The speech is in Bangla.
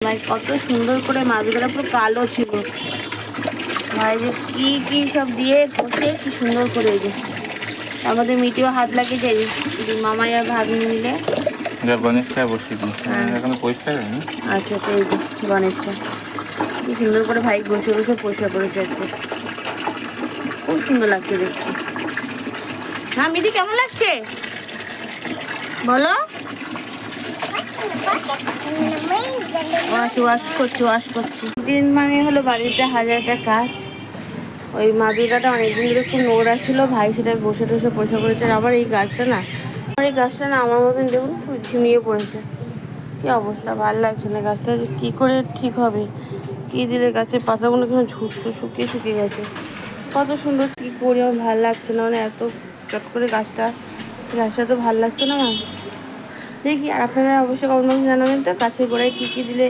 ভাই কত সুন্দর করে মাছগুলো পুরো কালো ছিল। ভাই যে কি সব দিয়ে কষে কি সুন্দর করে এই যে আমাদের মিটিও হাত লাগিয়ে যাই মামাই আর ভাগ্নি মিলে গণেশটা বসিয়ে দিয়েছি, এখন পরিষ্কার হয়নি। আচ্ছা, তো এই যে গণেশটা কি সুন্দর করে ভাই বসে বসে পরিষ্কার করেছে আজকে, খুব সুন্দর লাগছে দেখতে। হ্যাঁ মিটি, কেমন লাগছে বলো? ওয়াশ করছি দিন মানে হলো বাড়িতে হাজারটা কাজ। ওই মাদুরাটা অনেকদিন ধরে খুব নোংরা ছিল, ভাই সেটা বসে টসে পরিষ্কার করেছে। আর আমার এই গাছটা না আমার মতন দেখুন খুব ঝিমিয়ে পড়েছে, কি অবস্থা, ভালো লাগছে না। গাছটা যে কী করে ঠিক হবে, কী দিলে গাছের পাতাগুলো কেন ঝুঁকতে শুকিয়ে গেছে। কত সুন্দর, কী করি আমার ভালো লাগছে না, মানে এত চট করে গাছটা তো ভালো লাগতো না আমার। দেখি, আর আপনারা অবশ্যই কমেন্ট বক্সে জানাবেন তো গাছের গোড়ায় কী দিলে